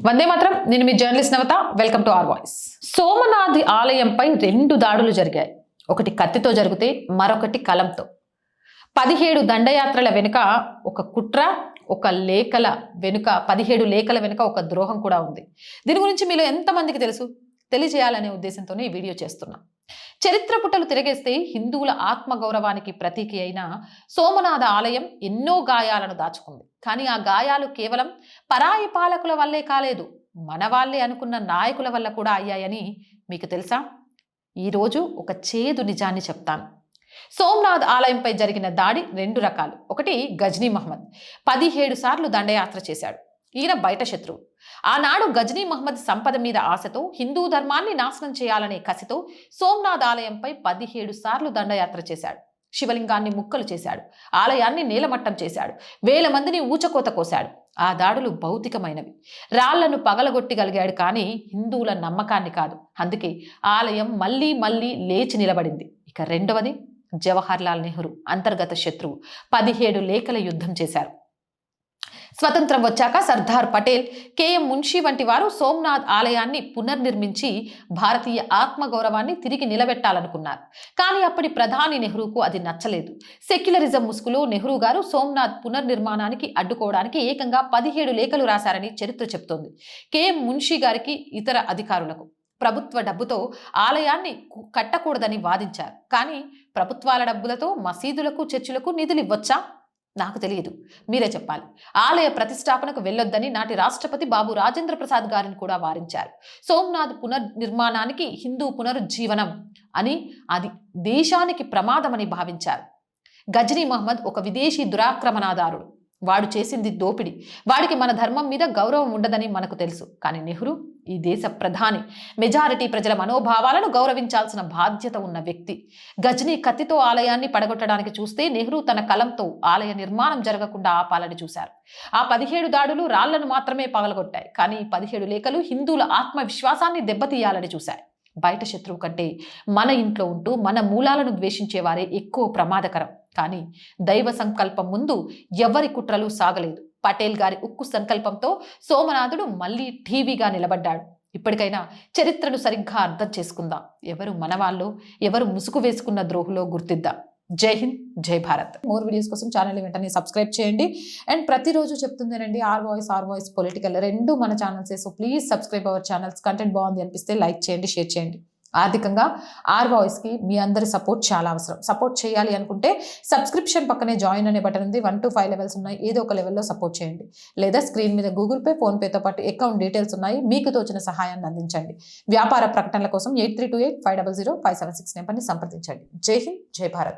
వందే మాత్రం. నేను మీ journalist Navatha. Welcome to our voice. Somnath ఆలయంపై 2 దాడులు జరిగాయి. ఒకటి కత్తితో జరిగితే మరొకటి కలంతో. 17 దండయాత్రల వెనుక ఒక కుట్ర, ఒక లేఖల వెనుక 17 లేఖల వెనుక ఒక ద్రోహం కూడా ఉంది. దీని గురించి మీలో ఎంతమందికి తెలుసు? తెలియజేయాలనే ఉద్దేశంతోనే ఈ వీడియో చేస్తున్నా. చరిత్ర పుటలు తిరగేస్తే హిందువుల ఆత్మగౌరవానికి ప్రతీక అయిన సోమనాథ ఆలయం ఎన్నో గాయాలను దాచుకుంది. కానీ ఆ గాయాలు కేవలం పరాయి పాలకుల వల్లే కాలేదు, మన వాళ్ళే అనుకున్న నాయకుల వల్ల కూడా అయ్యాయని మీకు తెలుసా? ఈరోజు ఒక చేదు నిజాన్ని చెప్తాను. సోమనాథ్ ఆలయంపై జరిగిన దాడి 2 రకాలు. ఒకటి గజ్నీ మహమ్మద్ 17 సార్లు దండయాత్ర చేశాడు. ఈయన బయట శత్రువు. ఆనాడు గజ్నీ మహమ్మద్ సంపద మీద ఆశతో, హిందూ ధర్మాన్ని నాశనం చేయాలనే కసితో సోమనాథ్ ఆలయంపై 17 సార్లు దండయాత్ర చేశాడు. శివలింగాన్ని ముక్కలు చేశాడు, ఆలయాన్ని నీలమట్టం చేశాడు, వేల మందిని ఊచకోత కోశాడు. ఆ దాడులు భౌతికమైనవి. రాళ్లను పగలగొట్టగలిగాడు కానీ హిందువుల నమ్మకాన్ని కాదు. అందుకే ఆలయం మళ్ళీ మళ్ళీ లేచి నిలబడింది. ఇక రెండవది జవహర్లాల్ నెహ్రూ అంతర్గత శత్రువు. 17 లేఖల యుద్ధం చేశారు. స్వతంత్రం వచ్చాక సర్దార్ పటేల్, కేఎం మున్షి వంటి వారు సోమనాథ్ ఆలయాన్ని పునర్నిర్మించి భారతీయ ఆత్మగౌరవాన్ని తిరిగి నిలబెట్టాలనుకున్నారు. కానీ అప్పటి ప్రధాని నెహ్రూకు అది నచ్చలేదు. సెక్యులరిజం ముసుగులో నెహ్రూ గారు సోమనాథ్ పునర్నిర్మాణానికి అడ్డుకోవడానికి ఏకంగా 17 లేఖలు రాశారని చరిత్ర చెబుతోంది. కేఎం మున్షి గారికి, ఇతర అధికారులకు ప్రభుత్వ డబ్బుతో ఆలయాన్ని కట్టకూడదని వాదించారు. కానీ ప్రభుత్వాల డబ్బులతో మసీదులకు, చర్చిలకు నిధులు ఇవ్వొచ్చా? నాకు తెలియదు, మీరే చెప్పాలి. ఆలయ ప్రతిష్టాపనకు వెళ్ళొద్దని నాటి రాష్ట్రపతి బాబు రాజేంద్ర ప్రసాద్ గారిని కూడా వారించారు. సోమనాథ్ పునర్నిర్మాణానికి హిందూ పునరుజ్జీవనం అని, అది దేశానికి ప్రమాదమని భావించారు. గజ్నీ మహమ్మద్ ఒక విదేశీ దురాక్రమణదారుడు. వాడు చేసింది దోపిడి. వాడికి మన ధర్మం మీద గౌరవం ఉండదని మనకు తెలుసు. కానీ నెహ్రూ ఈ దేశ ప్రధాని, మెజారిటీ ప్రజల మనోభావాలను గౌరవించాల్సిన బాధ్యత ఉన్న వ్యక్తి. గజ్నీ కత్తితో ఆలయాన్ని పడగొట్టడానికి చూస్తే నెహ్రూ తన కలంతో ఆలయ నిర్మాణం జరగకుండా ఆపాలని చూశారు. ఆ 17 దాడులు రాళ్లను మాత్రమే పగలగొట్టాయి. కానీ 17 లేఖలు హిందువుల ఆత్మవిశ్వాసాన్ని దెబ్బతీయాలని చూశాయి. బయట శత్రువు కంటే మన ఇంట్లో ఉంటూ మన మూలాలను ద్వేషించే వారే ఎక్కువ ప్రమాదకరం. కానీ దైవ సంకల్పం ముందు ఎవరి కుట్రలు సాగలేదు. పటేల్ గారి ఉక్కు సంకల్పంతో సోమనాథుడు మళ్ళీ టీవీగా నిలబడ్డాడు. ఇప్పటికైనా చరిత్రను సరిగ్గా అర్థం చేసుకుందాం. ఎవరు మనవాళ్ళో, ఎవరు ముసుగు వేసుకున్న ద్రోహులో గుర్తిద్దాం. జై హింద్, జై భారత్. మోర్ వీడియోస్ కోసం ఛానల్ వెంటనే సబ్స్క్రైబ్ చేయండి. అండ్ ప్రతిరోజు చెప్తుందేనండి, ఆర్ వాయిస్ పొలిటికల్ 2 మన ఛానల్సే. So please subscribe our channels. Content బాగుంది అనిపిస్తే లైక్ చేయండి, షేర్ చేయండి. ఆర్థికంగా ఆర్ వాయిస్కి మీ అందరి సపోర్ట్ చాలా అవసరం. సపోర్ట్ చేయాలి అనుకుంటే సబ్స్క్రిప్షన్ పక్కనే జాయిన్ అనే బటన్ ఉంది. 1 to 5 లెవెల్స్ ఉన్నాయి. ఏదో ఒక లెవెల్లో సపోర్ట్ చేయండి. లేదా స్క్రీన్ మీద గూగుల్ పే, ఫోన్పేతో పాటు అకౌంట్ డీటెయిల్స్ ఉన్నాయి. మీకు తోచిన సహాయాన్ని అందించండి. వ్యాపార ప్రకటనల కోసం 8328500576 నెంబర్ని సంప్రదించండి. జై హింద్, జై భారత్.